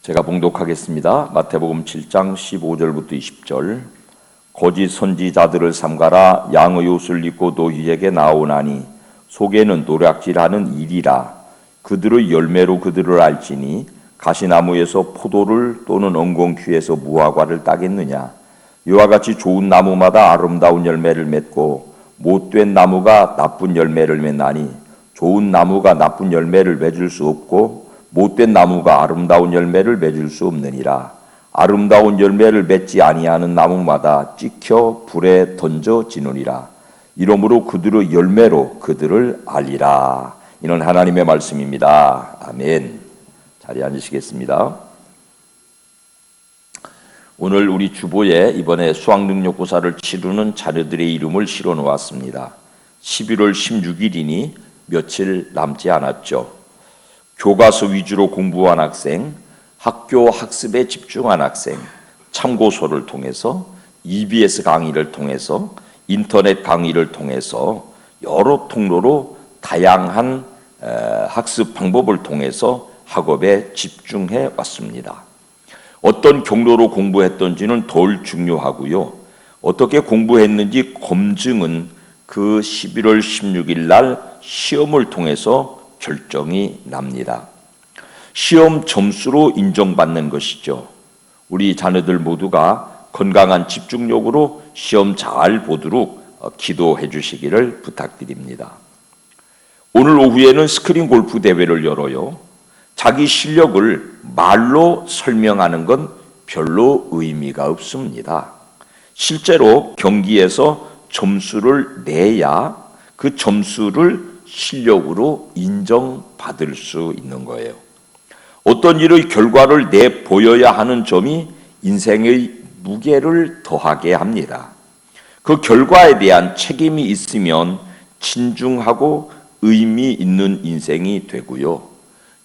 제가 봉독하겠습니다. 마태복음 7장 15절부터 20절. 거짓 선지자들을 삼가라. 양의 옷을 입고 너희에게 나오나니 속에는 노략질하는 일이라. 그들의 열매로 그들을 알지니 가시나무에서 포도를 또는 엉겅퀴에서 무화과를 따겠느냐. 이와 같이 좋은 나무마다 아름다운 열매를 맺고 못된 나무가 나쁜 열매를 맺나니 좋은 나무가 나쁜 열매를 맺을 수 없고 못된 나무가 아름다운 열매를 맺을 수 없느니라. 아름다운 열매를 맺지 아니하는 나무마다 찍혀 불에 던져지느니라. 이러므로 그들의 열매로 그들을 알리라. 이는 하나님의 말씀입니다. 아멘. 자리에 앉으시겠습니다. 오늘 우리 주보에 이번에 수학능력고사를 치르는 자녀들의 이름을 실어 놓았습니다. 11월 16일이니 며칠 남지 않았죠. 교과서 위주로 공부한 학생, 학교 학습에 집중한 학생, 참고서를 통해서, EBS 강의를 통해서, 인터넷 강의를 통해서 여러 통로로 다양한 학습 방법을 통해서 학업에 집중해 왔습니다. 어떤 경로로 공부했던지는 덜 중요하고요. 어떻게 공부했는지 검증은 그 11월 16일 날 시험을 통해서 결정이 납니다. 시험 점수로 인정받는 것이죠. 우리 자녀들 모두가 건강한 집중력으로 시험 잘 보도록 기도해 주시기를 부탁드립니다. 오늘 오후에는 스크린 골프 대회를 열어요. 자기 실력을 말로 설명하는 건 별로 의미가 없습니다. 실제로 경기에서 점수를 내야 그 점수를 실력으로 인정받을 수 있는 거예요. 어떤 일의 결과를 내보여야 하는 점이 인생의 무게를 더하게 합니다. 그 결과에 대한 책임이 있으면 진중하고 의미 있는 인생이 되고요.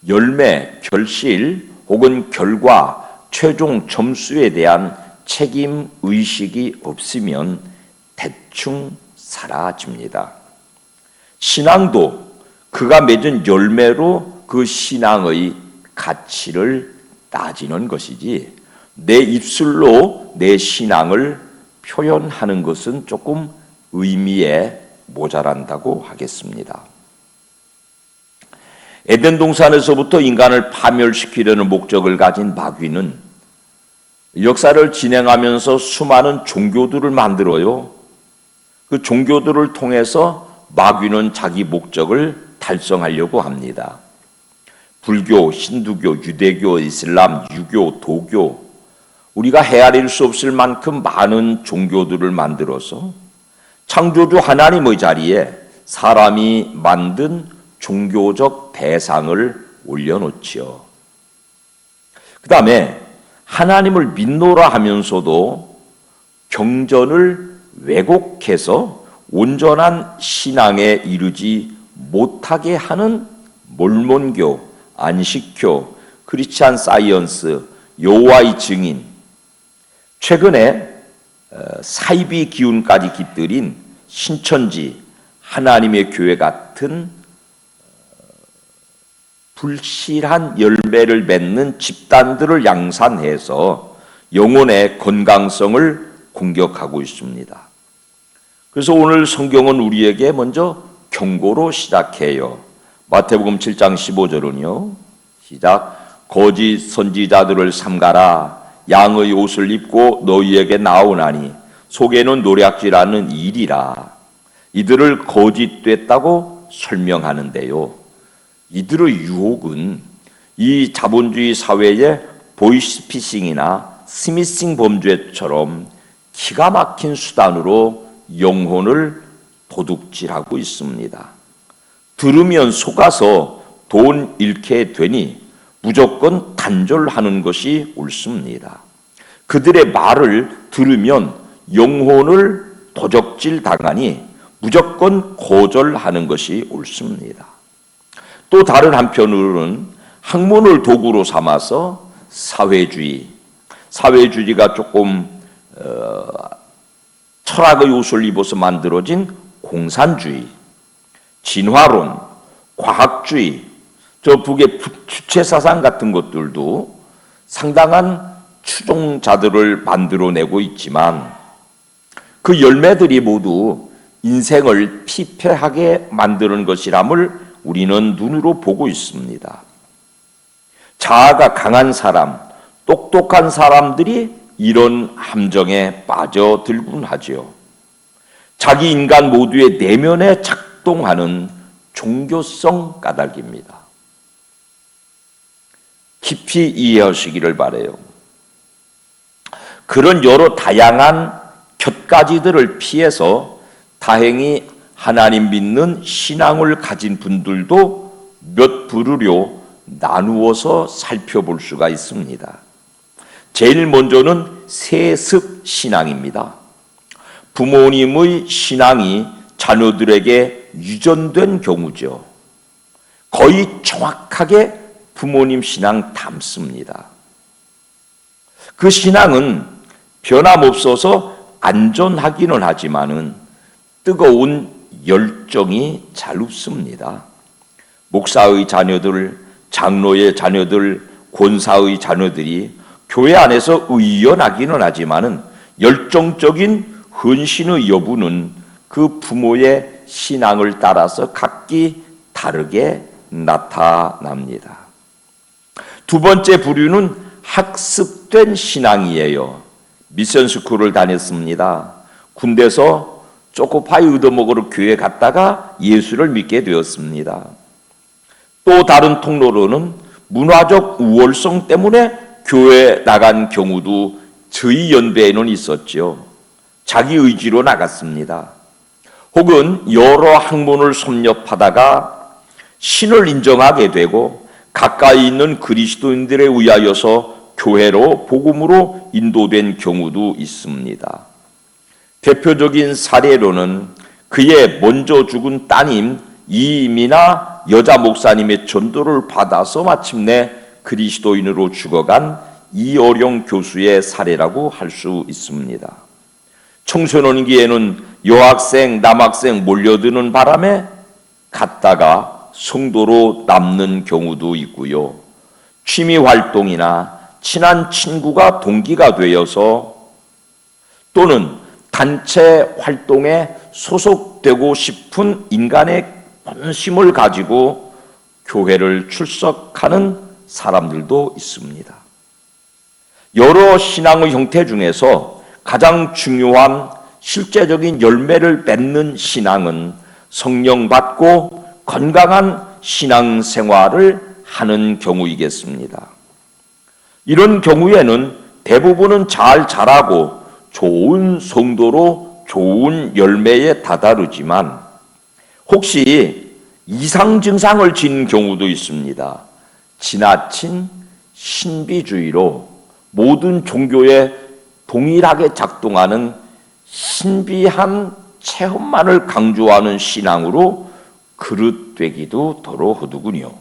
열매, 결실 혹은 결과, 최종 점수에 대한 책임 의식이 없으면 대충 사라집니다. 신앙도 그가 맺은 열매로 그 신앙의 가치를 따지는 것이지 내 입술로 내 신앙을 표현하는 것은 조금 의미에 모자란다고 하겠습니다. 에덴 동산에서부터 인간을 파멸시키려는 목적을 가진 마귀는 역사를 진행하면서 수많은 종교들을 만들어요. 그 종교들을 통해서 마귀는 자기 목적을 달성하려고 합니다. 불교, 힌두교, 유대교, 이슬람, 유교, 도교, 우리가 헤아릴 수 없을 만큼 많은 종교들을 만들어서 창조주 하나님의 자리에 사람이 만든 종교적 대상을 올려놓지요. 그 다음에 하나님을 믿노라 하면서도 경전을 왜곡해서 온전한 신앙에 이르지 못하게 하는 몰몬교, 안식교, 크리스찬 사이언스, 여호와의 증인, 최근에 사이비 기운까지 깃들인 신천지, 하나님의 교회 같은 불실한 열매를 맺는 집단들을 양산해서 영혼의 건강성을 공격하고 있습니다. 그래서 오늘 성경은 우리에게 먼저 경고로 시작해요. 마태복음 7장 15절은요. 시작. 거짓 선지자들을 삼가라. 양의 옷을 입고 너희에게 나오나니 속에는 노략질하는 일이라. 이들을 거짓됐다고 설명하는데요. 이들의 유혹은 이 자본주의 사회의 보이스피싱이나 스미싱 범죄처럼 기가 막힌 수단으로 영혼을 도둑질하고 있습니다. 들으면 속아서 돈 잃게 되니 무조건 단절하는 것이 옳습니다. 그들의 말을 들으면 영혼을 도적질 당하니 무조건 거절하는 것이 옳습니다. 또 다른 한편으로는 학문을 도구로 삼아서 사회주의가 조금 철학의 옷을 입어서 만들어진 공산주의, 진화론, 과학주의, 저 북의 주체사상 같은 것들도 상당한 추종자들을 만들어내고 있지만 그 열매들이 모두 인생을 피폐하게 만드는 것이람을 우리는 눈으로 보고 있습니다. 자아가 강한 사람, 똑똑한 사람들이 이런 함정에 빠져들곤 하죠. 자기 인간 모두의 내면에 작동하는 종교성 까닭입니다. 깊이 이해하시기를 바라요. 그런 여러 다양한 곁가지들을 피해서 다행히 하나님 믿는 신앙을 가진 분들도 몇 부류로 나누어서 살펴볼 수가 있습니다. 제일 먼저는 세습 신앙입니다. 부모님의 신앙이 자녀들에게 유전된 경우죠. 거의 정확하게 부모님 신앙 닮습니다. 그 신앙은 변함없어서 안전하기는 하지만은 뜨거운 열정이 잘 없습니다. 목사의 자녀들, 장로의 자녀들, 권사의 자녀들이 교회 안에서 의연하기는 하지만은 열정적인 헌신의 여부는 그 부모의 신앙을 따라서 각기 다르게 나타납니다. 두 번째 부류는 학습된 신앙이에요. 미션스쿨을 다녔습니다. 군대에서 초코파이 얻어먹으러 교회 갔다가 예수를 믿게 되었습니다. 또 다른 통로로는 문화적 우월성 때문에 교회에 나간 경우도 저희 연배에는 있었죠. 자기 의지로 나갔습니다. 혹은 여러 학문을 섭렵하다가 신을 인정하게 되고 가까이 있는 그리스도인들에 의하여서 교회로 복음으로 인도된 경우도 있습니다. 대표적인 사례로는 그의 먼저 죽은 따님 이임이나 여자 목사님의 전도를 받아서 마침내 그리스도인으로 죽어간 이어령 교수의 사례라고 할 수 있습니다. 청소년기에는 여학생, 남학생 몰려드는 바람에 갔다가 성도로 남는 경우도 있고요. 취미 활동이나 친한 친구가 동기가 되어서 또는 단체 활동에 소속되고 싶은 인간의 본심을 가지고 교회를 출석하는 사람들도 있습니다. 여러 신앙의 형태 중에서 가장 중요한 실제적인 열매를 맺는 신앙은 성령 받고 건강한 신앙생활을 하는 경우이겠습니다. 이런 경우에는 대부분은 잘 자라고 좋은 성도로 좋은 열매에 다다르지만 혹시 이상 증상을 지닌 경우도 있습니다. 지나친 신비주의로 모든 종교에 동일하게 작동하는 신비한 체험만을 강조하는 신앙으로 그릇되기도 더러 하더군요.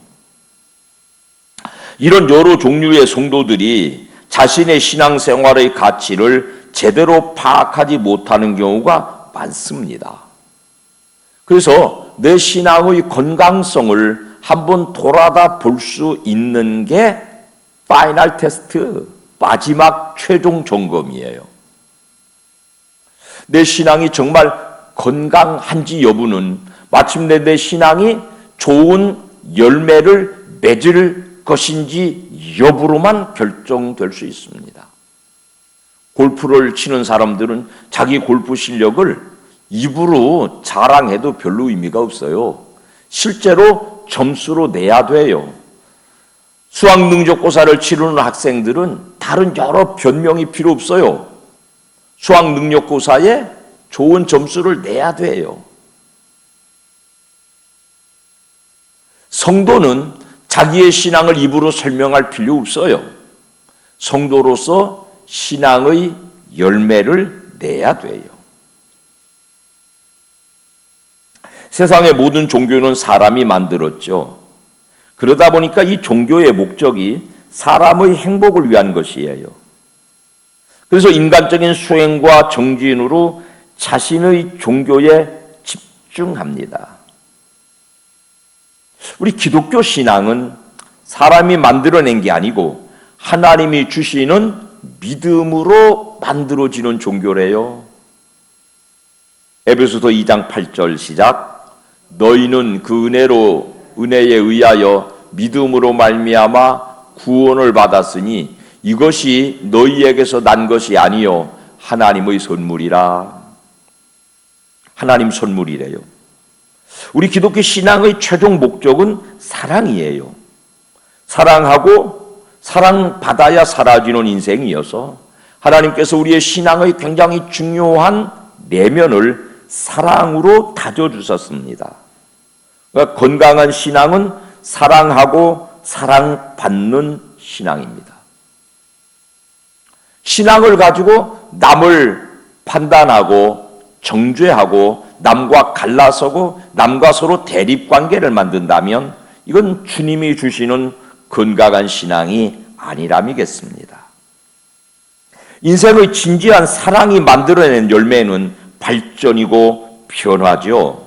이런 여러 종류의 성도들이 자신의 신앙생활의 가치를 제대로 파악하지 못하는 경우가 많습니다. 그래서 내 신앙의 건강성을 한번 돌아다 볼 수 있는 게 파이널 테스트, 마지막 최종 점검이에요. 내 신앙이 정말 건강한지 여부는 마침내 내 신앙이 좋은 열매를 맺을 것인지 여부로만 결정될 수 있습니다. 골프를 치는 사람들은 자기 골프 실력을 입으로 자랑해도 별로 의미가 없어요. 실제로 점수로 내야 돼요. 수학 능력고사를 치르는 학생들은 다른 여러 변명이 필요 없어요. 수학 능력고사에 좋은 점수를 내야 돼요. 성도는 자기의 신앙을 입으로 설명할 필요 없어요. 성도로서 신앙의 열매를 내야 돼요. 세상의 모든 종교는 사람이 만들었죠. 그러다 보니까 이 종교의 목적이 사람의 행복을 위한 것이에요. 그래서 인간적인 수행과 정진으로 자신의 종교에 집중합니다. 우리 기독교 신앙은 사람이 만들어낸 게 아니고 하나님이 주시는 믿음으로 만들어지는 종교래요. 에베소서 2장 8절 시작. 너희는 그 은혜에 의하여 믿음으로 말미암아 구원을 받았으니 이것이 너희에게서 난 것이 아니요 하나님의 선물이라. 하나님 선물이래요. 우리 기독교 신앙의 최종 목적은 사랑이에요. 사랑하고 사랑받아야 사라지는 인생이어서 하나님께서 우리의 신앙의 굉장히 중요한 내면을 사랑으로 다져주셨습니다. 그러니까 건강한 신앙은 사랑하고 사랑받는 신앙입니다. 신앙을 가지고 남을 판단하고 정죄하고 남과 갈라서고 남과 서로 대립관계를 만든다면 이건 주님이 주시는 건강한 신앙이 아니람이겠습니다. 인생의 진지한 사랑이 만들어낸 열매는 발전이고 변화죠.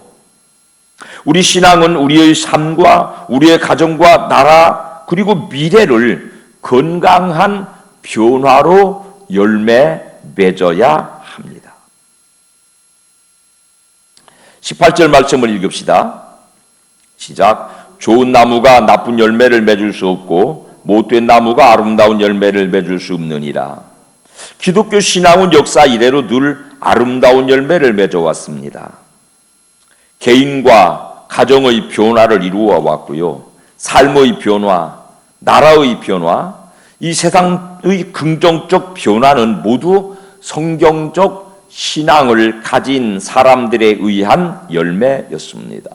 우리 신앙은 우리의 삶과 우리의 가정과 나라 그리고 미래를 건강한 변화로 열매 맺어야 합니다. 18절 말씀을 읽읍시다. 시작. 좋은 나무가 나쁜 열매를 맺을 수 없고 못된 나무가 아름다운 열매를 맺을 수 없느니라. 기독교 신앙은 역사 이래로 늘 아름다운 열매를 맺어왔습니다. 개인과 가정의 변화를 이루어 왔고요. 삶의 변화, 나라의 변화, 이 세상의 긍정적 변화는 모두 성경적 신앙을 가진 사람들에 의한 열매였습니다.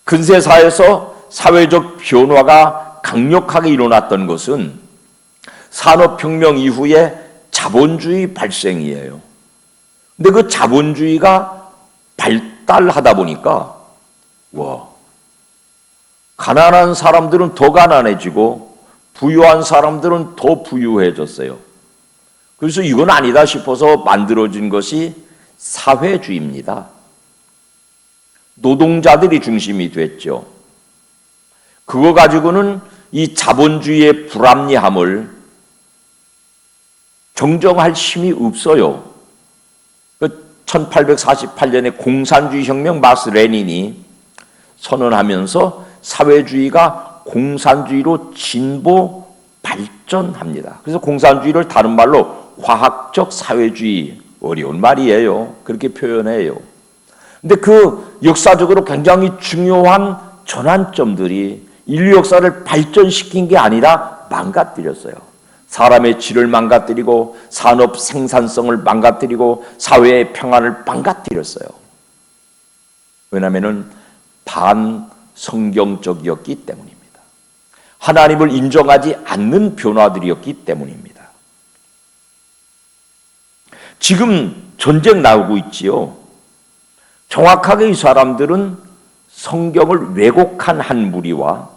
근세사에서 사회적 변화가 강력하게 일어났던 것은 산업혁명 이후에 자본주의 발생이에요. 근데 그 자본주의가 발달하다 보니까 가난한 사람들은 더 가난해지고 부유한 사람들은 더 부유해졌어요. 그래서 이건 아니다 싶어서 만들어진 것이 사회주의입니다. 노동자들이 중심이 됐죠. 그거 가지고는 이 자본주의의 불합리함을 정정할 힘이 없어요. 1848년에 공산주의 혁명 마르스 레닌이 선언하면서 사회주의가 공산주의로 진보 발전합니다. 그래서 공산주의를 다른 말로 과학적 사회주의, 어려운 말이에요. 그렇게 표현해요. 근데 그 역사적으로 굉장히 중요한 전환점들이 인류 역사를 발전시킨 게 아니라 망가뜨렸어요. 사람의 질을 망가뜨리고 산업 생산성을 망가뜨리고 사회의 평안을 망가뜨렸어요. 왜냐하면 반성경적이었기 때문입니다. 하나님을 인정하지 않는 변화들이었기 때문입니다. 지금 전쟁 나오고 있지요. 정확하게 이 사람들은 성경을 왜곡한 한 무리와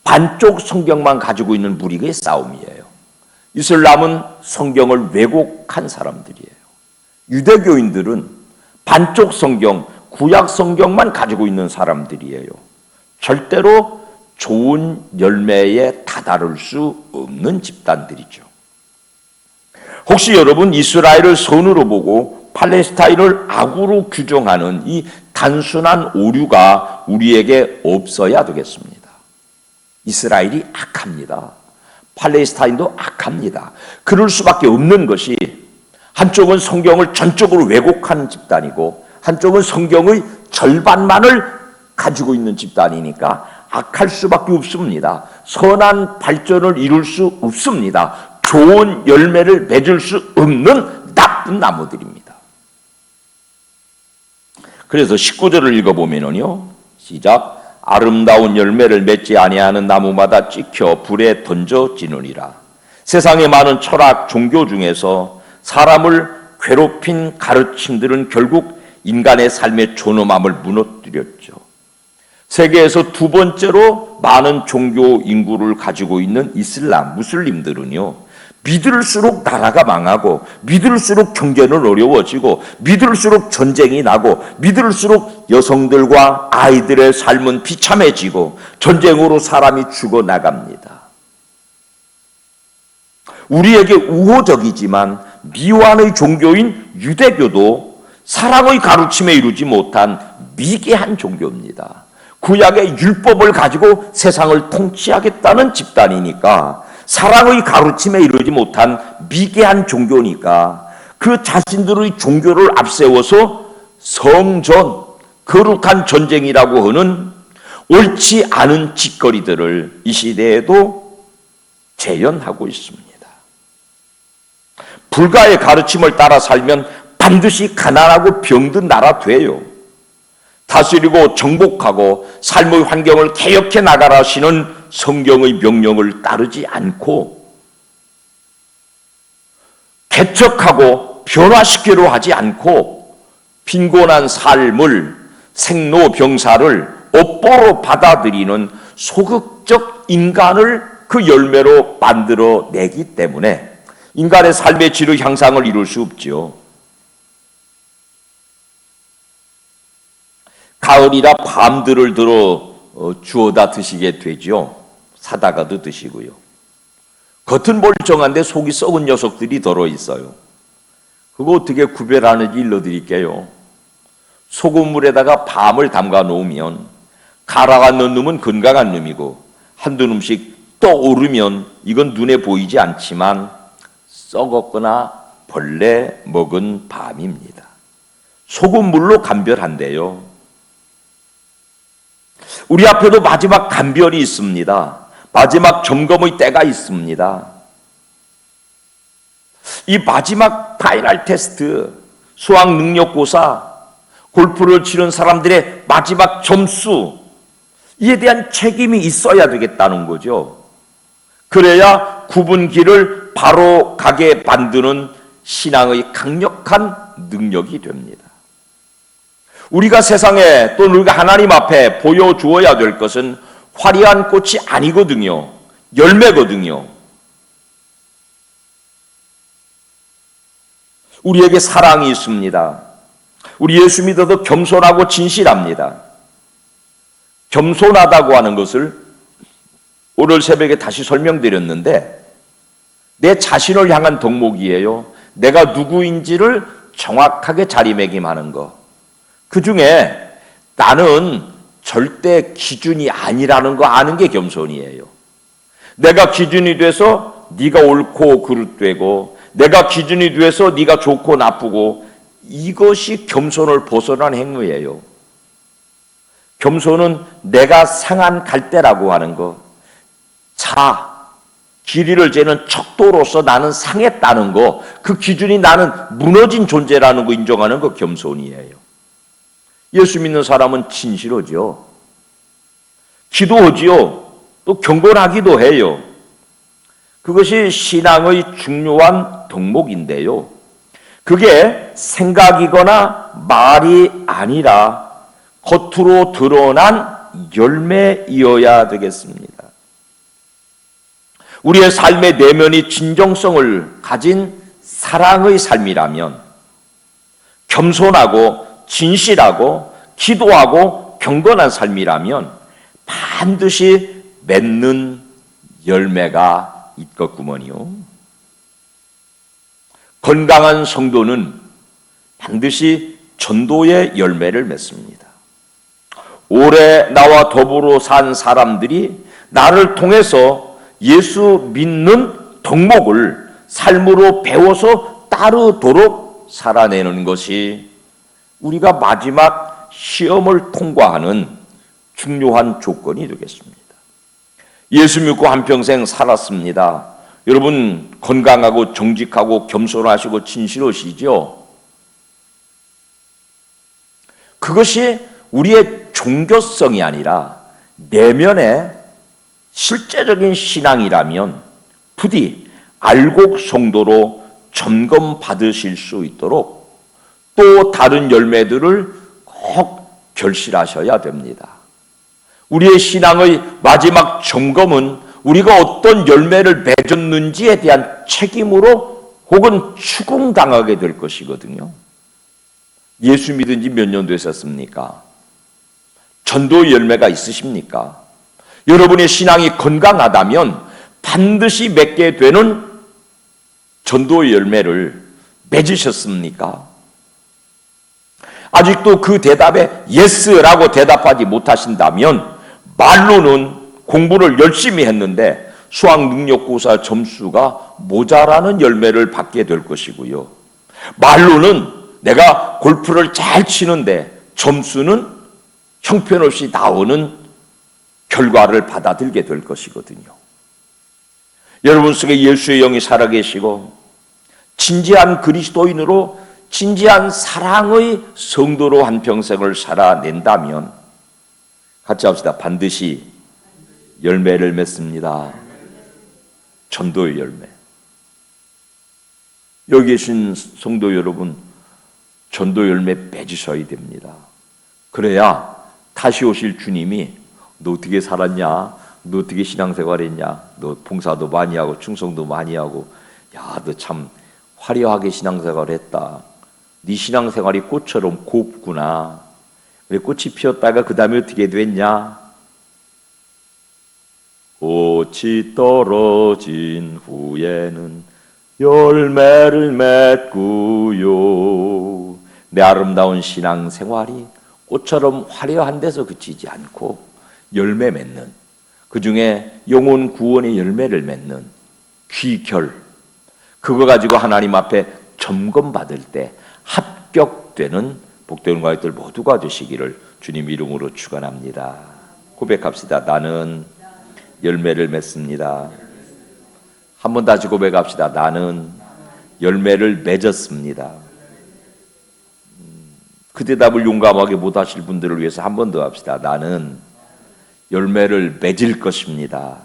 반쪽 성경만 가지고 있는 무리의 싸움이에요. 이슬람은 성경을 왜곡한 사람들이에요. 유대교인들은 반쪽 성경, 구약 성경만 가지고 있는 사람들이에요. 절대로 좋은 열매에 다다를 수 없는 집단들이죠. 혹시 여러분 이스라엘을 선으로 보고 팔레스타인을 악으로 규정하는 이 단순한 오류가 우리에게 없어야 되겠습니다. 이스라엘이 악합니다. 팔레스타인도 악합니다. 그럴 수밖에 없는 것이 한쪽은 성경을 전적으로 왜곡한 집단이고 한쪽은 성경의 절반만을 가지고 있는 집단이니까 악할 수밖에 없습니다. 선한 발전을 이룰 수 없습니다. 좋은 열매를 맺을 수 없는 나쁜 나무들입니다. 그래서 19절을 읽어보면요. 시작. 아름다운 열매를 맺지 아니하는 나무마다 찍혀 불에 던져지느니라. 세상의 많은 철학, 종교 중에서 사람을 괴롭힌 가르침들은 결국 인간의 삶의 존엄함을 무너뜨렸죠. 세계에서 두 번째로 많은 종교 인구를 가지고 있는 이슬람, 무슬림들은요. 믿을수록 나라가 망하고 믿을수록 경제는 어려워지고 믿을수록 전쟁이 나고 믿을수록 여성들과 아이들의 삶은 비참해지고 전쟁으로 사람이 죽어나갑니다. 우리에게 우호적이지만 미완의 종교인 유대교도 사랑의 가르침에 이루지 못한 미개한 종교입니다. 구약의 율법을 가지고 세상을 통치하겠다는 집단이니까, 사랑의 가르침에 이르지 못한 미개한 종교니까 그 자신들의 종교를 앞세워서 성전, 거룩한 전쟁이라고 하는 옳지 않은 짓거리들을 이 시대에도 재현하고 있습니다. 불가의 가르침을 따라 살면 반드시 가난하고 병든 나라 돼요. 다스리고 정복하고 삶의 환경을 개혁해 나가라 하시는 성경의 명령을 따르지 않고 개척하고 변화시키려 하지 않고 빈곤한 삶을, 생로병사를 업보로 받아들이는 소극적 인간을 그 열매로 만들어내기 때문에 인간의 삶의 질의 향상을 이룰 수 없지요. 가을이라 밤들을 들어 주워다 드시게 되죠. 사다가도 드시고요. 겉은 멀쩡한데 속이 썩은 녀석들이 들어있어요. 그거 어떻게 구별하는지 일러드릴게요. 소금물에다가 밤을 담가 놓으면 가라가 넣은 놈은 건강한 놈이고 한두 놈씩 떠오르면 이건 눈에 보이지 않지만 썩었거나 벌레 먹은 밤입니다. 소금물로 감별한대요. 우리 앞에도 마지막 감별이 있습니다. 마지막 점검의 때가 있습니다. 이 마지막 파이널 테스트, 수학 능력고사, 골프를 치는 사람들의 마지막 점수, 이에 대한 책임이 있어야 되겠다는 거죠. 그래야 굽은 길을 바로 가게 만드는 신앙의 강력한 능력이 됩니다. 우리가 세상에 또 우리가 하나님 앞에 보여주어야 될 것은 화려한 꽃이 아니거든요. 열매거든요. 우리에게 사랑이 있습니다. 우리 예수 믿어도 겸손하고 진실합니다. 겸손하다고 하는 것을 오늘 새벽에 다시 설명드렸는데 내 자신을 향한 덕목이에요. 내가 누구인지를 정확하게 자리매김하는 것. 그 중에 나는 절대 기준이 아니라는 거 아는 게 겸손이에요. 내가 기준이 돼서 네가 옳고 그릇되고 내가 기준이 돼서 네가 좋고 나쁘고 이것이 겸손을 벗어난 행위예요. 겸손은 내가 상한 갈대라고 하는 거. 길이를 재는 척도로서 나는 상했다는 거. 그 기준이 나는 무너진 존재라는 거 인정하는 거 겸손이에요. 예수 믿는 사람은 진실하죠. 기도하지요. 또 경건하기도 해요. 그것이 신앙의 중요한 덕목인데요. 그게 생각이거나 말이 아니라 겉으로 드러난 열매이어야 되겠습니다. 우리의 삶의 내면이 진정성을 가진 사랑의 삶이라면 겸손하고 진실하고 기도하고 경건한 삶이라면 반드시 맺는 열매가 있겠구먼요. 건강한 성도는 반드시 전도의 열매를 맺습니다. 오래 나와 더불어 산 사람들이 나를 통해서 예수 믿는 덕목을 삶으로 배워서 따르도록 살아내는 것이 우리가 마지막 시험을 통과하는 중요한 조건이 되겠습니다. 예수 믿고 한평생 살았습니다. 여러분 건강하고 정직하고 겸손하시고 진실하시죠? 그것이 우리의 종교성이 아니라 내면의 실제적인 신앙이라면 부디 알곡 성도로 점검받으실 수 있도록 또 다른 열매들을 꼭 결실하셔야 됩니다. 우리의 신앙의 마지막 점검은 우리가 어떤 열매를 맺었는지에 대한 책임으로 혹은 추궁당하게 될 것이거든요. 예수 믿은 지 몇 년 되셨습니까? 전도의 열매가 있으십니까? 여러분의 신앙이 건강하다면 반드시 맺게 되는 전도의 열매를 맺으셨습니까? 아직도 그 대답에 예스라고 대답하지 못하신다면 말로는 공부를 열심히 했는데 수학능력고사 점수가 모자라는 열매를 받게 될 것이고요. 말로는 내가 골프를 잘 치는데 점수는 형편없이 나오는 결과를 받아들게 될 것이거든요. 여러분 속에 예수의 영이 살아계시고 진지한 그리스도인으로 진지한 사랑의 성도로 한평생을 살아낸다면 같이 합시다. 반드시 열매를 맺습니다. 전도의 열매. 여기 계신 성도 여러분, 전도 열매 맺으셔야 됩니다. 그래야 다시 오실 주님이 너 어떻게 살았냐? 너 어떻게 신앙생활했냐? 너 봉사도 많이 하고 충성도 많이 하고 야, 너 참 화려하게 신앙생활했다. 네 신앙생활이 꽃처럼 곱구나. 왜 꽃이 피었다가 그 다음에 어떻게 됐냐? 꽃이 떨어진 후에는 열매를 맺고요. 내 아름다운 신앙생활이 꽃처럼 화려한 데서 그치지 않고 열매 맺는, 그 중에 영혼 구원의 열매를 맺는 귀결, 그거 가지고 하나님 앞에 점검받을 때 합격되는 복되는 과학들 모두가 되시기를 주님 이름으로 축원합니다. 고백합시다. 나는 열매를 맺습니다. 한 번 다시 고백합시다. 나는 열매를 맺었습니다. 그 대답을 용감하게 못하실 분들을 위해서 한 번 더 합시다. 나는 열매를 맺을 것입니다.